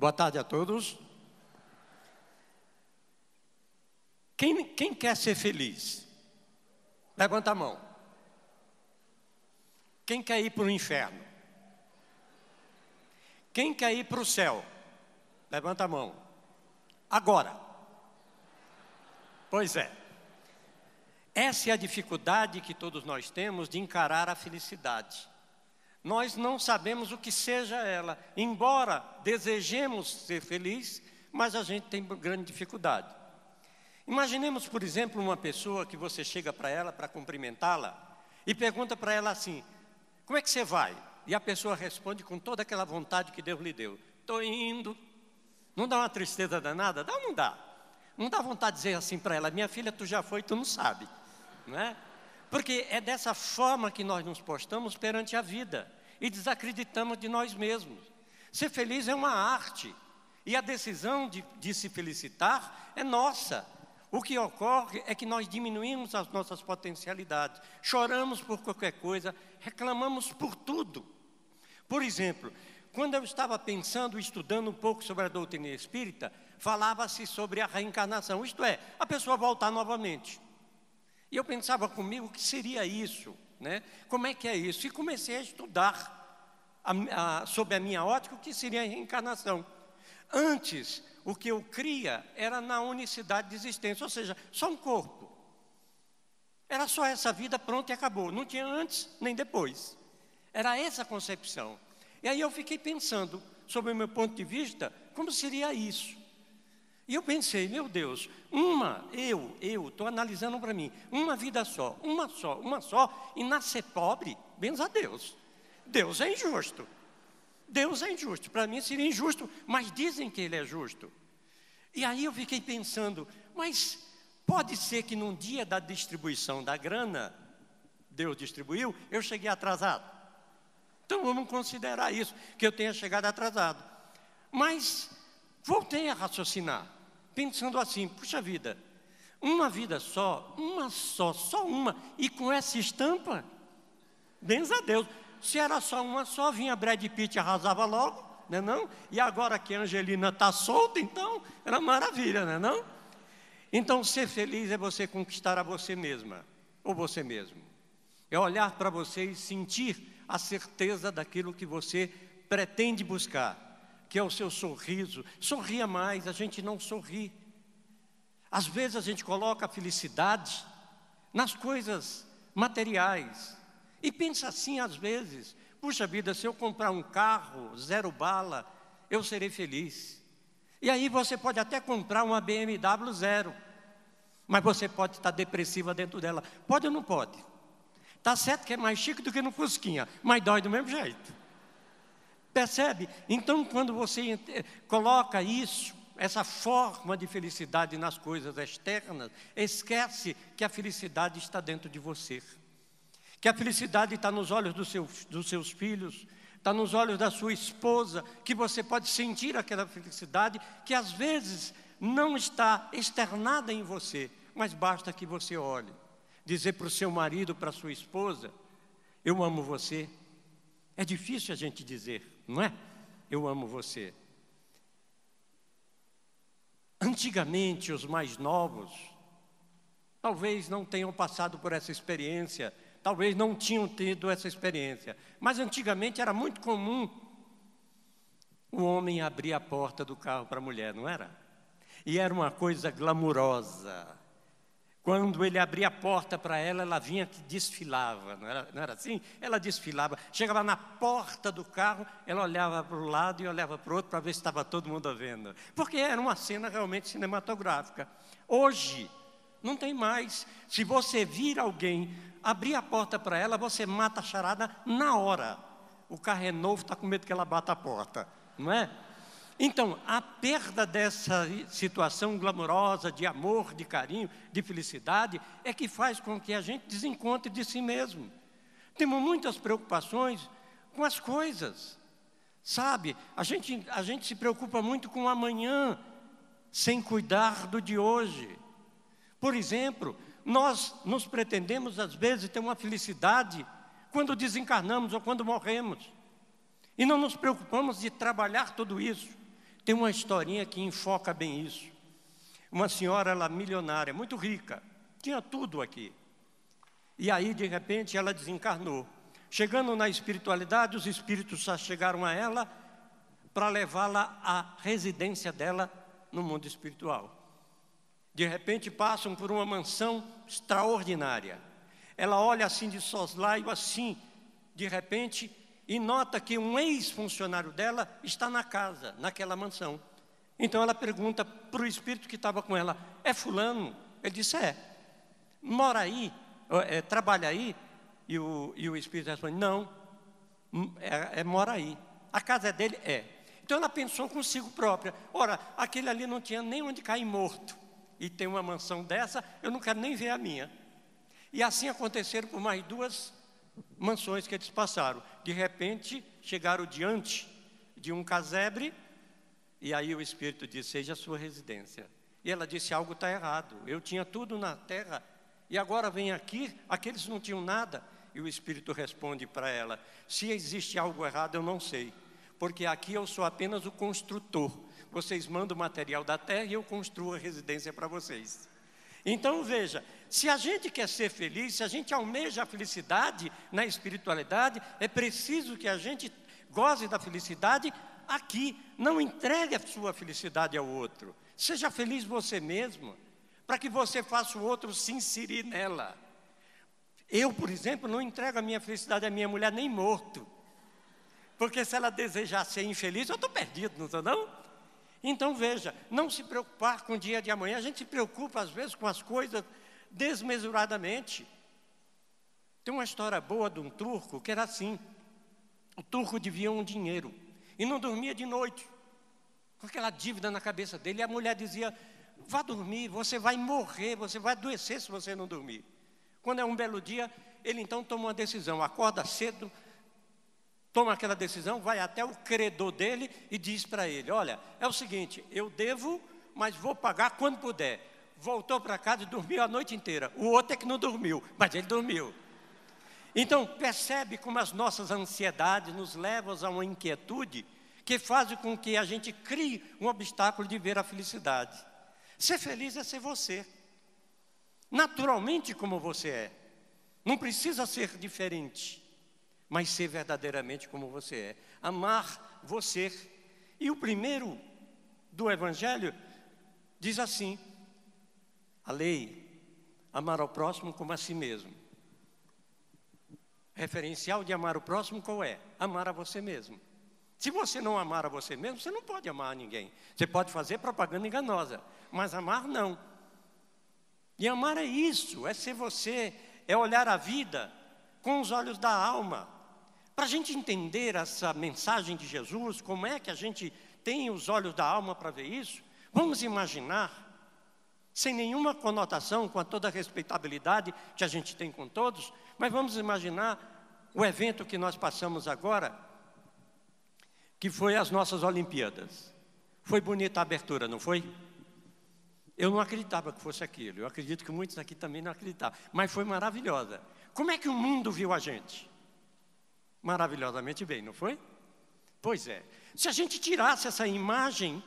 Boa tarde a todos. Quem quer ser feliz? Levanta a mão. Quem quer ir para o inferno? Quem quer ir para o céu? Levanta a mão. Agora. Pois é. Essa é a dificuldade que todos nós temos de encarar a felicidade. Nós não sabemos o que seja ela, embora desejemos ser feliz, mas a gente tem grande dificuldade. Imaginemos, por exemplo, uma pessoa que você chega para ela para cumprimentá-la e pergunta para ela assim: como é que você vai? E a pessoa responde com toda aquela vontade que Deus lhe deu: estou indo. Não dá uma tristeza danada? Dá ou não dá? Não dá vontade de dizer assim para ela: minha filha, tu já foi, tu não sabe, não é? Porque é dessa forma que nós nos postamos perante a vida e desacreditamos de nós mesmos. Ser feliz é uma arte e a decisão de se felicitar é nossa. O que ocorre é que nós diminuímos as nossas potencialidades, choramos por qualquer coisa, reclamamos por tudo. Por exemplo, quando eu estava pensando, estudando um pouco sobre a doutrina espírita, falava-se sobre a reencarnação, isto é, a pessoa voltar novamente. E eu pensava comigo, o que seria isso, né? Como é que é isso? E comecei a estudar sob a minha ótica o que seria a reencarnação. Antes, o que eu cria era na unicidade de existência, ou seja, só um corpo. Era só essa vida, pronto, e acabou. Não tinha antes nem depois. Era essa a concepção. E aí eu fiquei pensando, sob o meu ponto de vista, como seria isso? E eu pensei, meu Deus, eu estou analisando para mim, uma vida só, uma só, e nascer pobre, benza a Deus. Deus é injusto. Deus é injusto. Para mim seria injusto, mas dizem que Ele é justo. E aí eu fiquei pensando, mas pode ser que num dia da distribuição da grana, Deus distribuiu, eu cheguei atrasado. Então vamos considerar isso, que eu tenha chegado atrasado. Mas voltei a raciocinar, pensando assim, puxa vida, uma vida só, só uma, e com essa estampa, benza a Deus. Se era só uma só, vinha Brad Pitt e arrasava logo, não é não? E agora que a Angelina está solta, então, era maravilha, não é não? Então, ser feliz é você conquistar a você mesma, ou você mesmo. É olhar para você e sentir a certeza daquilo que você pretende buscar, que é o seu sorriso. Sorria mais, a gente não sorri. Às vezes a gente coloca a felicidade nas coisas materiais. E pensa assim às vezes, puxa vida, se eu comprar um carro, 0 bala, eu serei feliz. E aí você pode até comprar uma BMW 0, mas você pode estar depressiva dentro dela. Pode ou não pode? Está certo que é mais chique do que no Fusquinha, mas dói do mesmo jeito. Percebe? Então, quando você coloca isso, essa forma de felicidade nas coisas externas, esquece que a felicidade está dentro de você. Que a felicidade está nos olhos dos seus filhos, está nos olhos da sua esposa, que você pode sentir aquela felicidade que às vezes não está externada em você, mas basta que você olhe. Dizer para o seu marido, para a sua esposa, eu amo você. É difícil a gente dizer, não é? Eu amo você. Antigamente, os mais novos, talvez não tenham passado por essa experiência, talvez não tinham tido essa experiência. Mas antigamente era muito comum o homem abrir a porta do carro para a mulher, não era? E era uma coisa glamurosa. Quando ele abria a porta para ela, ela vinha que desfilava, não era assim? Ela desfilava, chegava na porta do carro, ela olhava para o lado e olhava para o outro para ver se estava todo mundo vendo. Porque era uma cena realmente cinematográfica. Hoje, não tem mais. Se você vir alguém abrir a porta para ela, você mata a charada na hora. O carro é novo, está com medo que ela bata a porta, não é? Então, a perda dessa situação glamourosa de amor, de carinho, de felicidade, é que faz com que a gente desencontre de si mesmo. Temos muitas preocupações com as coisas, sabe? A gente se preocupa muito com o amanhã, sem cuidar do de hoje. Por exemplo, nós nos pretendemos, às vezes, ter uma felicidade quando desencarnamos ou quando morremos. E não nos preocupamos de trabalhar tudo isso. Tem uma historinha que enfoca bem isso. Uma senhora, ela milionária, muito rica, tinha tudo aqui. E aí, de repente, ela desencarnou. Chegando na espiritualidade, os espíritos só chegaram a ela para levá-la à residência dela no mundo espiritual. De repente, passam por uma mansão extraordinária. Ela olha assim de soslaio, assim, de repente, e nota que um ex-funcionário dela está na casa, naquela mansão. Então ela pergunta para o espírito que estava com ela: é fulano? Ele disse: é. Mora aí? Trabalha aí? E o espírito responde: não, mora aí. A casa é dele? É. Então ela pensou consigo própria: ora, aquele ali não tinha nem onde cair morto, e tem uma mansão dessa, eu não quero nem ver a minha. E assim aconteceram por mais 2 mansões que eles passaram. De repente, chegaram diante de um casebre, e aí o espírito disse: seja a sua residência. E ela disse: algo está errado, eu tinha tudo na terra, e agora vem aqui, aqueles não tinham nada. E o espírito responde para ela: se existe algo errado, eu não sei, porque aqui eu sou apenas o construtor. Vocês mandam o material da terra e eu construo a residência para vocês. Então veja, se a gente quer ser feliz, se a gente almeja a felicidade na espiritualidade, é preciso que a gente goze da felicidade aqui. Não entregue a sua felicidade ao outro. Seja feliz você mesmo, para que você faça o outro se inserir nela. Eu, por exemplo, não entrego a minha felicidade à minha mulher nem morto. Porque se ela desejar ser infeliz, eu estou perdido, não estou não? Então veja, não se preocupar com o dia de amanhã. A gente se preocupa às vezes com as coisas desmesuradamente. Tem uma história boa de um turco que era assim. O turco devia um dinheiro e não dormia de noite, com aquela dívida na cabeça dele. E a mulher dizia: vá dormir, você vai morrer, você vai adoecer se você não dormir. Quando é um belo dia, ele então toma uma decisão, acorda cedo, toma aquela decisão, vai até o credor dele e diz para ele: olha, é o seguinte, eu devo, mas vou pagar quando puder. Voltou para casa e dormiu a noite inteira. O outro é que não dormiu, mas ele dormiu. Então, percebe como as nossas ansiedades nos levam a uma inquietude que faz com que a gente crie um obstáculo de ver a felicidade. Ser feliz é ser você, naturalmente como você é. Não precisa ser diferente, mas ser verdadeiramente como você é. Amar você. E o primeiro do Evangelho diz assim: a lei, amar ao próximo como a si mesmo. Referencial de amar o próximo qual é? Amar a você mesmo. Se você não amar a você mesmo, você não pode amar a ninguém. Você pode fazer propaganda enganosa, mas amar não. E amar é isso, é ser você, é olhar a vida com os olhos da alma. Para a gente entender essa mensagem de Jesus, como é que a gente tem os olhos da alma para ver isso, vamos imaginar, sem nenhuma conotação, com toda a respeitabilidade que a gente tem com todos, mas vamos imaginar o evento que nós passamos agora, que foi as nossas Olimpíadas. Foi bonita a abertura, não foi? Eu não acreditava que fosse aquilo, eu acredito que muitos aqui também não acreditavam, mas foi maravilhosa. Como é que o mundo viu a gente? Maravilhosamente bem, não foi? Pois é. Se a gente tirasse essa imagem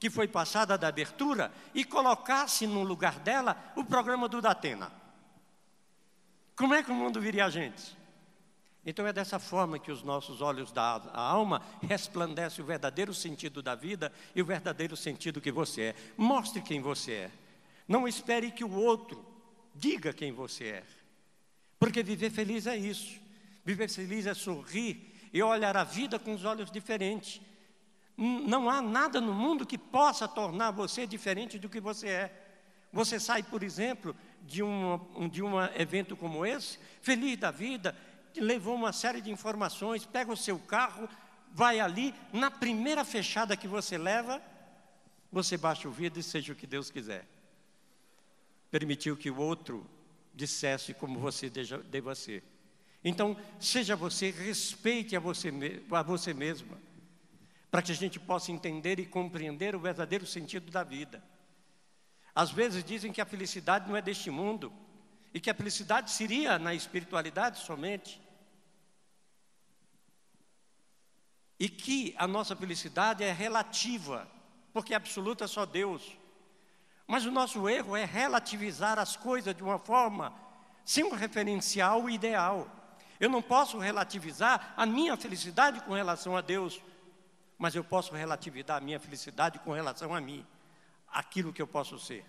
que foi passada da abertura e colocasse no lugar dela o programa do Datena, como é que o mundo viria a gente? Então é dessa forma que os nossos olhos da alma resplandecem o verdadeiro sentido da vida e o verdadeiro sentido que você é. Mostre quem você é. Não espere que o outro diga quem você é. Porque viver feliz é isso. Viver feliz é sorrir e olhar a vida com os olhos diferentes. Não há nada no mundo que possa tornar você diferente do que você é. Você sai, por exemplo, de um evento como esse, feliz da vida, levou uma série de informações, pega o seu carro, vai ali, na primeira fechada que você leva, você baixa o vidro e seja o que Deus quiser. Permitiu que o outro dissesse como você deva ser. Então, seja você, respeite a você mesma, para que a gente possa entender e compreender o verdadeiro sentido da vida. Às vezes dizem que a felicidade não é deste mundo, e que a felicidade seria na espiritualidade somente. E que a nossa felicidade é relativa porque absoluta é só Deus. Mas o nosso erro é relativizar as coisas de uma forma sem um referencial ideal. Eu não posso relativizar a minha felicidade com relação a Deus, mas eu posso relativizar a minha felicidade com relação a mim, aquilo que eu posso ser.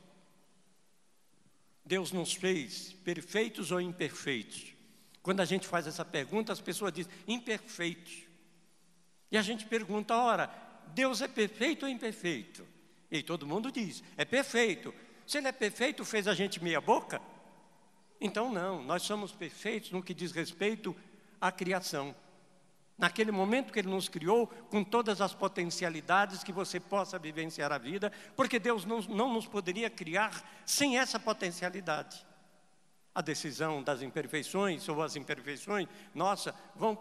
Deus nos fez perfeitos ou imperfeitos? Quando a gente faz essa pergunta, as pessoas dizem imperfeitos. E a gente pergunta, ora, Deus é perfeito ou imperfeito? E todo mundo diz, é perfeito. Se Ele é perfeito, fez a gente meia boca? Então não, nós somos perfeitos no que diz respeito à criação. Naquele momento que Ele nos criou, com todas as potencialidades que você possa vivenciar a vida, porque Deus não nos poderia criar sem essa potencialidade. A decisão das imperfeições ou as imperfeições, nossa, vão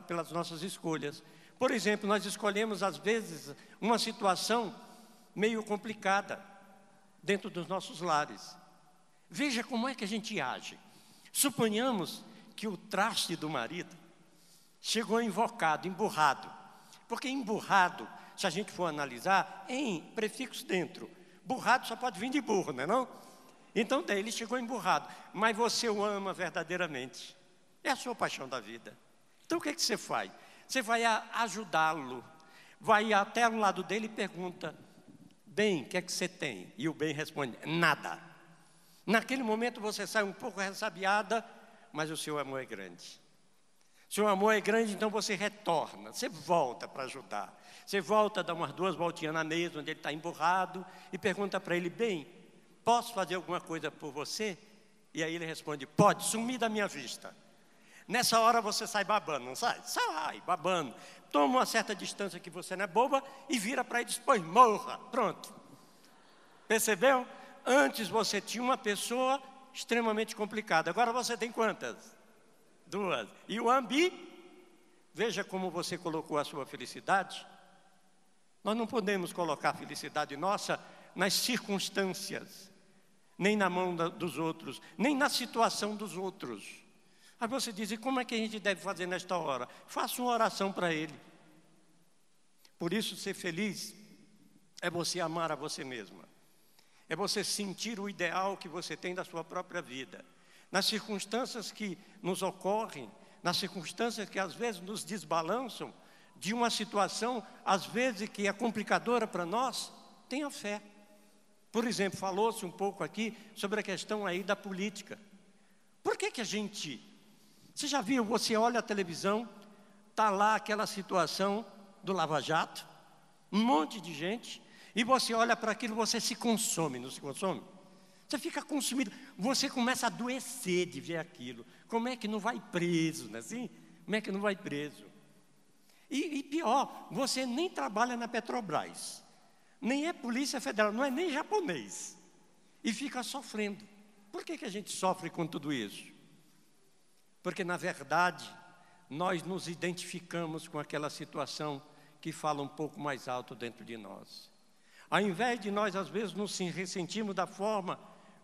pelas nossas escolhas. Por exemplo, nós escolhemos às vezes uma situação meio complicada dentro dos nossos lares. Veja como é que a gente age. Suponhamos que o traste do marido chegou invocado, emburrado. Porque emburrado, se a gente for analisar, em prefixo dentro. Burrado só pode vir de burro, não é não? Então daí ele chegou emburrado. Mas você o ama verdadeiramente. É a sua paixão da vida. Então o que você faz? Você vai ajudá-lo. Vai até o lado dele e pergunta, bem, o que é que você tem? E o bem responde, nada. Naquele momento você sai um pouco ressabiada, mas o seu amor é grande. Se o amor é grande, então você retorna, você volta para ajudar. Você volta, dá umas 2 voltinhas na mesa, onde ele está emburrado, e pergunta para ele, bem, posso fazer alguma coisa por você? E aí ele responde, pode, sumir da minha vista. Nessa hora você sai babando, não sai? Sai babando. Toma uma certa distância que você não é boba e vira para ele e diz, pois morra, pronto. Percebeu? Antes você tinha uma pessoa extremamente complicada, agora você tem quantas? 2. E o ambi, veja como você colocou a sua felicidade. Nós não podemos colocar a felicidade nossa nas circunstâncias, nem na mão dos outros, nem na situação dos outros. Aí você diz, e como é que a gente deve fazer nesta hora? Faça uma oração para ele. Por isso, ser feliz é você amar a você mesma. É você sentir o ideal que você tem da sua própria vida. Nas circunstâncias que nos ocorrem, nas circunstâncias que às vezes nos desbalançam, de uma situação, às vezes, que é complicadora para nós, tenha fé. Por exemplo, falou-se um pouco aqui sobre a questão aí da política. Por que a gente... Você já viu, você olha a televisão, está lá aquela situação do Lava Jato, um monte de gente, e você olha para aquilo, você se consome, não se consome? Você fica consumido, você começa a adoecer de ver aquilo. Como é que não vai preso, não é assim? Como é que não vai preso? E pior, você nem trabalha na Petrobras, nem é Polícia Federal, não é nem japonês, e fica sofrendo. Por que a gente sofre com tudo isso? Porque, na verdade, nós nos identificamos com aquela situação que fala um pouco mais alto dentro de nós. Ao invés de nós, às vezes, nos ressentirmos da forma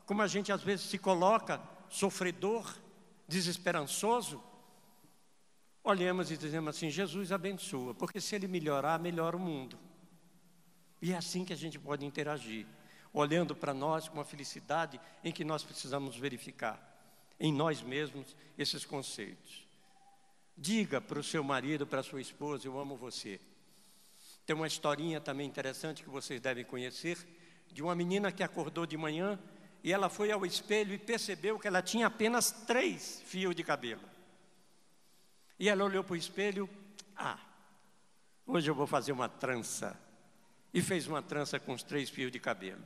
como a gente, às vezes, se coloca sofredor, desesperançoso, olhamos e dizemos assim, Jesus abençoa, porque se Ele melhorar, melhora o mundo. E é assim que a gente pode interagir, olhando para nós com uma felicidade em que nós precisamos verificar em nós mesmos esses conceitos. Diga para o seu marido, para a sua esposa, eu amo você. Tem uma historinha também interessante que vocês devem conhecer, de uma menina que acordou de manhã e ela foi ao espelho e percebeu que ela tinha apenas 3 fios de cabelo. E ela olhou para o espelho, hoje eu vou fazer uma trança. E fez uma trança com os 3 fios de cabelo.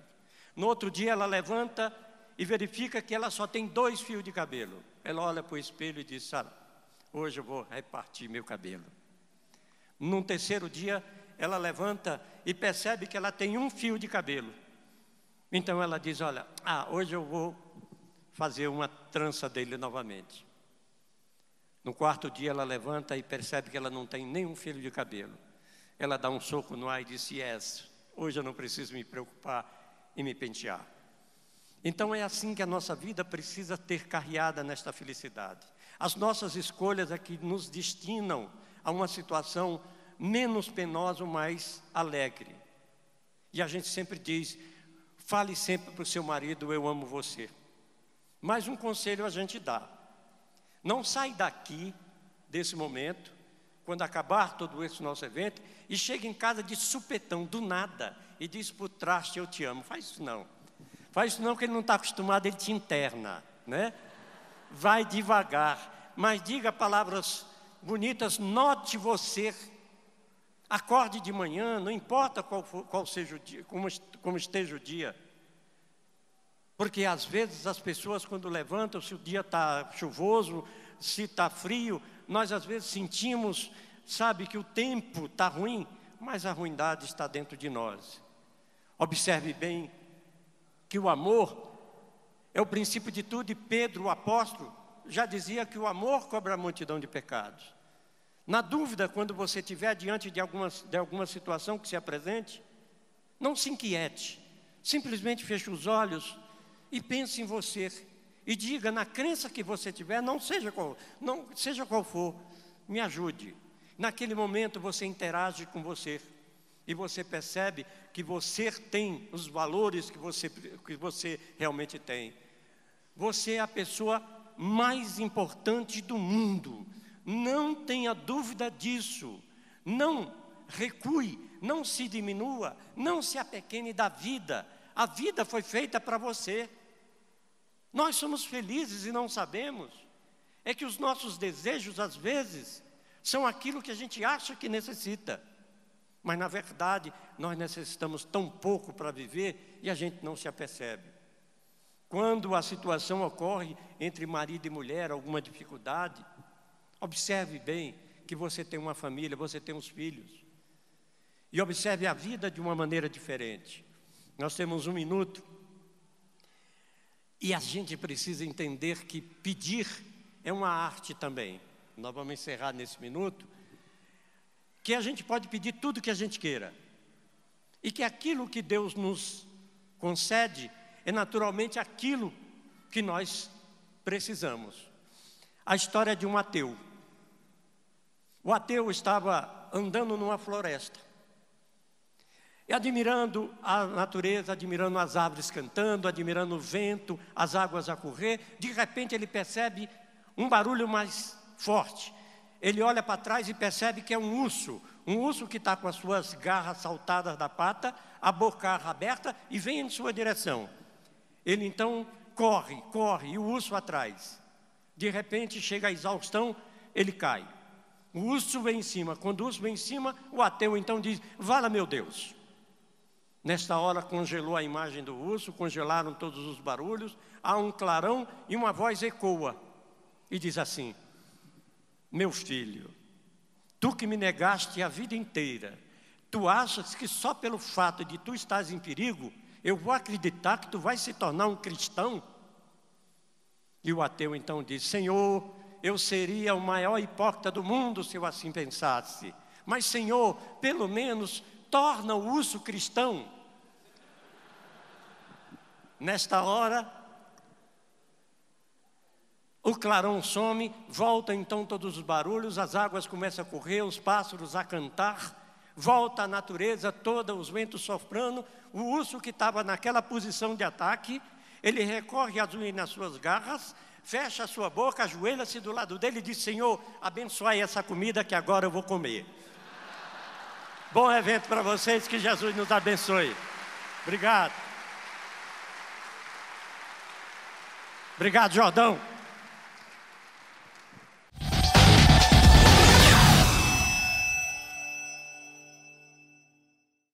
No outro dia ela levanta e verifica que ela só tem 2 fios de cabelo. Ela olha para o espelho e diz, hoje eu vou repartir meu cabelo. Num terceiro dia, ela levanta e percebe que ela tem 1 fio de cabelo. Então ela diz, olha, hoje eu vou fazer uma trança dele novamente. No quarto dia ela levanta e percebe que ela não tem nenhum fio de cabelo. Ela dá um soco no ar e diz, hoje eu não preciso me preocupar em me pentear. Então é assim que a nossa vida precisa ter carreada nesta felicidade. As nossas escolhas é que nos destinam a uma situação menos penosa ou mais alegre. E a gente sempre diz, fale sempre para o seu marido, eu amo você. Mas um conselho a gente dá. Não sai daqui, desse momento, quando acabar todo esse nosso evento, e chega em casa de supetão, do nada, e diz para o traste, eu te amo. Faz isso não. Faz isso não, porque ele não está acostumado, ele te interna, né? Vai devagar, mas diga palavras bonitas, note você. Acorde de manhã, não importa qual seja o dia, como esteja o dia. Porque às vezes as pessoas quando levantam, se o dia está chuvoso, se está frio, nós às vezes sentimos, sabe, que o tempo está ruim, mas a ruindade está dentro de nós. Observe bem que o amor é o princípio de tudo, e Pedro, o apóstolo, já dizia que o amor cobre a multidão de pecados. Na dúvida, quando você estiver diante de alguma situação que se apresente, não se inquiete, simplesmente feche os olhos e pense em você. E diga, na crença que você tiver, não seja qual for, me ajude. Naquele momento você interage com você. E você percebe que você tem os valores que você realmente tem. Você é a pessoa mais importante do mundo. Não tenha dúvida disso. Não recue, não se diminua, não se apequene da vida. A vida foi feita para você. Nós somos felizes e não sabemos. É que os nossos desejos, às vezes, são aquilo que a gente acha que necessita. Mas, na verdade, nós necessitamos tão pouco para viver e a gente não se apercebe. Quando a situação ocorre entre marido e mulher, alguma dificuldade, observe bem que você tem uma família, você tem uns filhos. E observe a vida de uma maneira diferente. Nós temos 1 minuto. E a gente precisa entender que pedir é uma arte também. Nós vamos encerrar nesse minuto. Que a gente pode pedir tudo que a gente queira. E que aquilo que Deus nos concede é naturalmente aquilo que nós precisamos. A história de um ateu. O ateu estava andando numa floresta. E admirando a natureza, admirando as árvores cantando, admirando o vento, as águas a correr. De repente ele percebe um barulho mais forte. Ele olha para trás e percebe que é um urso que está com as suas garras saltadas da pata, a boca aberta e vem em sua direção. Ele então corre, e o urso atrás. De repente chega a exaustão, ele cai. O urso vem em cima. Quando o urso vem em cima, o ateu então diz, vala meu Deus. Nesta hora congelou a imagem do urso, congelaram todos os barulhos, há um clarão e uma voz ecoa e diz assim, meu filho, tu que me negaste a vida inteira, tu achas que só pelo fato de tu estás em perigo, eu vou acreditar que tu vais se tornar um cristão? E o ateu então diz, Senhor, eu seria o maior hipócrita do mundo se eu assim pensasse. Mas Senhor, pelo menos torna o urso cristão. Nesta hora, o clarão some, volta então todos os barulhos, as águas começam a correr, os pássaros a cantar, volta a natureza toda, os ventos soprando. O urso que estava naquela posição de ataque, ele recorre às unhas nas suas garras, fecha a sua boca, ajoelha-se do lado dele e diz, Senhor, abençoai essa comida que agora eu vou comer. Bom evento para vocês, que Jesus nos abençoe. Obrigado. Obrigado, Jordão.